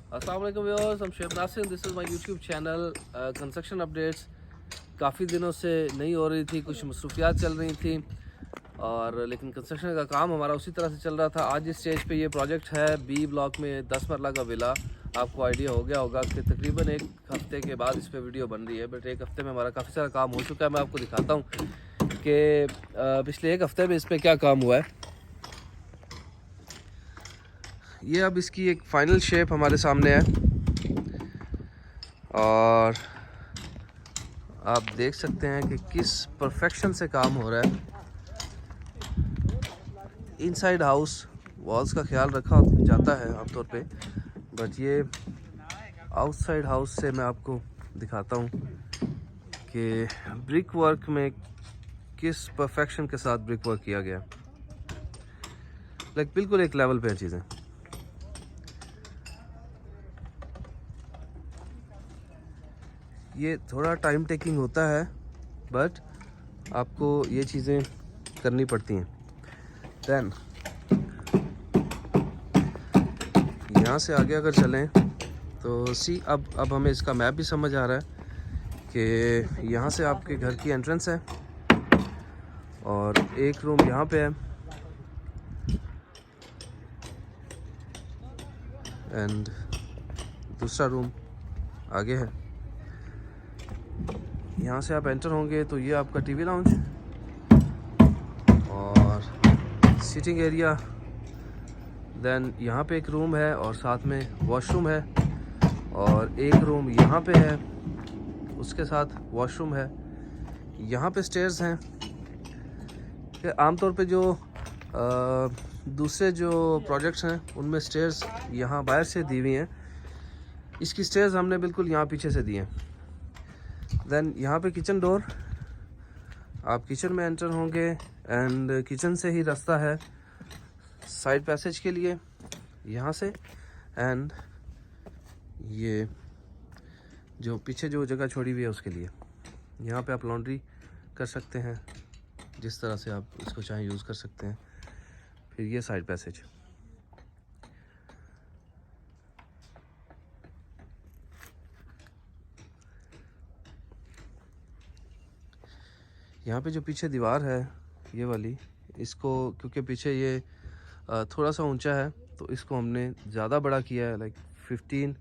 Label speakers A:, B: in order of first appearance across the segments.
A: अस्सलाम वालेकुम viewers, I'm Sheb Nasir, this is my YouTube channel. Construction updates काफ़ी दिनों से नहीं हो रही थी, कुछ मसरूफियात चल रही थी और लेकिन कंस्ट्रक्शन का काम हमारा उसी तरह से चल रहा था। आज इस स्टेज पे ये प्रोजेक्ट है बी ब्लॉक में 10 मरला का विला। आपको आइडिया हो गया होगा कि तकरीबन एक हफ़्ते के बाद इस पे वीडियो बन रही है, बट एक हफ़्ते में हमारा काफ़ी सारा काम हो चुका है। मैं आपको दिखाता हूँ कि पिछले एक हफ़्ते में इस पर क्या काम हुआ है। ये अब इसकी एक फ़ाइनल शेप हमारे सामने है और आप देख सकते हैं कि किस परफेक्शन से काम हो रहा है। इनसाइड हाउस वॉल्स का ख्याल रखा जाता है आमतौर पे, बट ये आउटसाइड हाउस से मैं आपको दिखाता हूँ कि ब्रिक वर्क में किस परफेक्शन के साथ ब्रिक वर्क किया गया। लाइक बिल्कुल एक लेवल पे हैं चीज़ें। ये थोड़ा टाइम टेकिंग होता है, बट आपको ये चीज़ें करनी पड़ती हैं। दैन यहाँ से आगे अगर चलें तो अब हमें इसका मैप भी समझ आ रहा है कि यहाँ से आपके घर की एंट्रेंस है और एक रूम यहाँ पे है एंड दूसरा रूम आगे है। यहाँ से आप एंटर होंगे तो ये आपका टीवी लाउंज और सिटिंग एरिया। देन यहाँ पे एक रूम है और साथ में वॉशरूम है और एक रूम यहाँ पे है, उसके साथ वॉशरूम है। यहाँ पे स्टेयर्स हैं कि आमतौर पे जो दूसरे जो प्रोजेक्ट्स हैं उनमें स्टेयर्स यहाँ बाहर से दी हुई हैं, इसकी स्टेयर्स हमने बिल्कुल यहाँ पीछे से दी हैं। देन यहाँ पे किचन डोर, आप किचन में एंटर होंगे एंड किचन से ही रास्ता है साइड पैसेज के लिए यहाँ से। एंड ये जो पीछे जो जगह छोड़ी हुई है उसके लिए यहाँ पे आप लॉन्ड्री कर सकते हैं, जिस तरह से आप इसको चाहें यूज़ कर सकते हैं। फिर ये साइड पैसेज। यहाँ पे जो पीछे दीवार है ये वाली, इसको क्योंकि पीछे ये थोड़ा सा ऊंचा है तो इसको हमने ज़्यादा बड़ा किया है। लाइक 15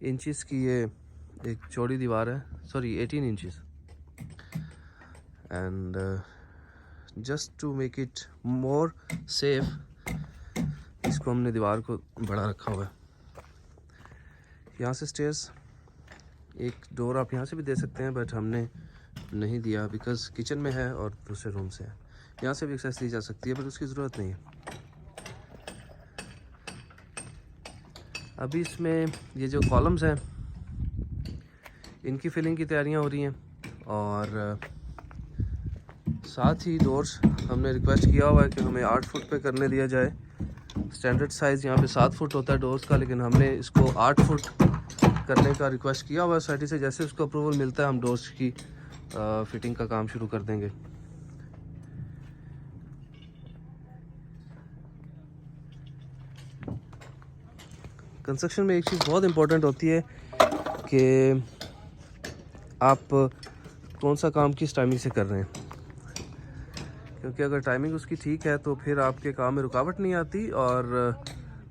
A: इंचेस की ये एक चौड़ी दीवार है, sorry 18 inches. And just to make it more safe इसको हमने दीवार को बड़ा रखा हुआ है। यहाँ से स्टेयर्स, एक डोर आप यहाँ से भी दे सकते हैं बट हमने नहीं दिया बिकॉज किचन में है और दूसरे रूम से है। यहाँ से भी एक्सेस दी जा सकती है बट उसकी ज़रूरत नहीं है। अभी इसमें ये जो कॉलम्स हैं इनकी फिलिंग की तैयारियाँ हो रही हैं और साथ ही डोर्स हमने रिक्वेस्ट किया हुआ है कि हमें 8 फुट पे करने दिया जाए। स्टैंडर्ड साइज़ यहाँ पे 7 फुट होता है डोर्स का, लेकिन हमने इसको 8 फुट करने का रिक्वेस्ट किया हुआ है सोसाइटी से। जैसे उसको अप्रूवल मिलता है हम डोर्स की फिटिंग का काम शुरू कर देंगे। कंस्ट्रक्शन में एक चीज़ बहुत इम्पोर्टेंट होती है कि आप कौन सा काम किस टाइमिंग से कर रहे हैं, क्योंकि अगर टाइमिंग उसकी ठीक है तो फिर आपके काम में रुकावट नहीं आती और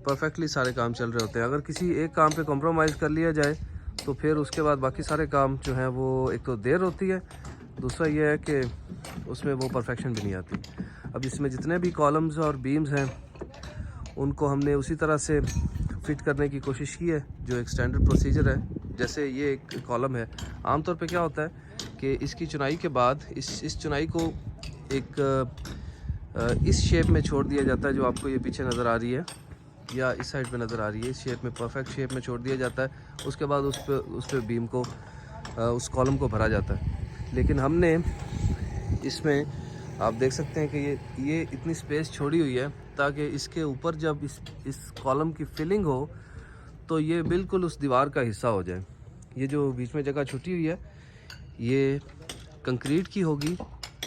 A: परफेक्टली सारे काम चल रहे होते हैं। अगर किसी एक काम पे कॉम्प्रोमाइज़ कर लिया जाए तो फिर उसके बाद बाकी सारे काम जो हैं वो एक तो देर होती है, दूसरा ये है कि उसमें वो परफेक्शन भी नहीं आती। अब इसमें जितने भी कॉलम्स और बीम्स हैं उनको हमने उसी तरह से फिट करने की कोशिश की है जो एक स्टैंडर्ड प्रोसीजर है। जैसे ये एक कॉलम है, आमतौर पे क्या होता है कि इसकी चुनाई के बाद इस चुनाई को एक इस शेप में छोड़ दिया जाता है जो आपको ये पीछे नज़र आ रही है या इस साइड पे नज़र आ रही है। इस शेप में, परफेक्ट शेप में छोड़ दिया जाता है। उसके बाद उस पे बीम को उस कॉलम को भरा जाता है। लेकिन हमने इसमें आप देख सकते हैं कि ये इतनी स्पेस छोड़ी हुई है ताकि इसके ऊपर जब इस कॉलम की फिलिंग हो तो ये बिल्कुल उस दीवार का हिस्सा हो जाए। ये जो बीच में जगह छुटी हुई है ये कंक्रीट की होगी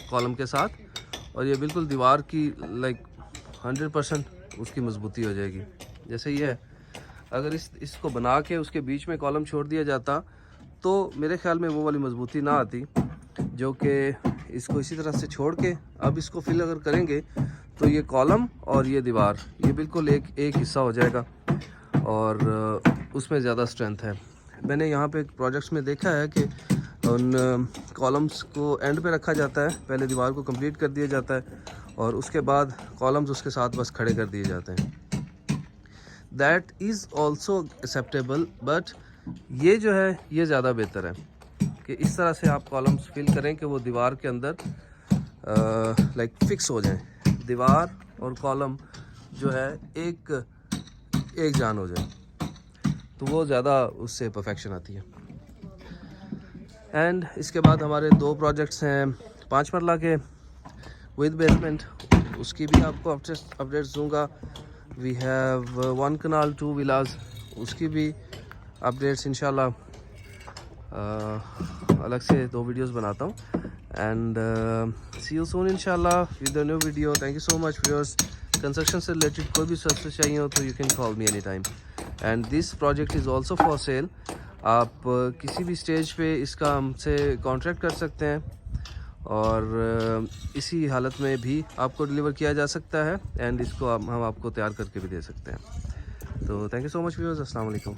A: कॉलम के साथ और ये बिल्कुल दीवार की लाइक 100% उसकी मजबूती हो जाएगी। जैसे ये है, अगर इसको बना के उसके बीच में कॉलम छोड़ दिया जाता तो मेरे ख्याल में वो वाली मजबूती ना आती, जो कि इसको इसी तरह से छोड़ के अब इसको फिल अगर करेंगे तो ये कॉलम और ये दीवार ये बिल्कुल एक हिस्सा हो जाएगा और उसमें ज़्यादा स्ट्रेंथ है। मैंने यहाँ पे प्रोजेक्ट्स में देखा है कि उन कॉलम्स को एंड पे रखा जाता है, पहले दीवार को कंप्लीट कर दिया जाता है और उसके बाद कॉलम्स उसके साथ बस खड़े कर दिए जाते हैं। That is also acceptable, but ये जो है ये ज़्यादा बेहतर है कि इस तरह से आप कॉलम्स फिल करें कि वो दीवार के अंदर लाइक फिक्स हो जाएं, दीवार और कॉलम जो है एक जान हो जाए, तो वो ज़्यादा उससे परफेक्शन आती है। एंड इसके बाद हमारे 2 प्रोजेक्ट्स हैं 5 मरला के विद बेसमेंट, उसकी भी आपको अपडेट्स दूंगा। वी हैव 1 कनाल 2 विलाज, उसकी भी अपडेट्स इंशाल्लाह अलग से 2 वीडियोस बनाता हूँ। एंड सी यू सून इंशाल्लाह with a new video. Thank you so much viewers. Construction से रिलेटेड कोई भी सर्विस चाहिए हो तो you can call me any time. And this project is also for sale. आप किसी भी स्टेज पे इसका हमसे कॉन्ट्रैक्ट कर सकते हैं और इसी हालत में भी आपको डिलीवर किया जा सकता है एंड इसको हम आपको तैयार करके भी दे सकते हैं। तो thank you so much viewers, अस्सलाम वालेकुम।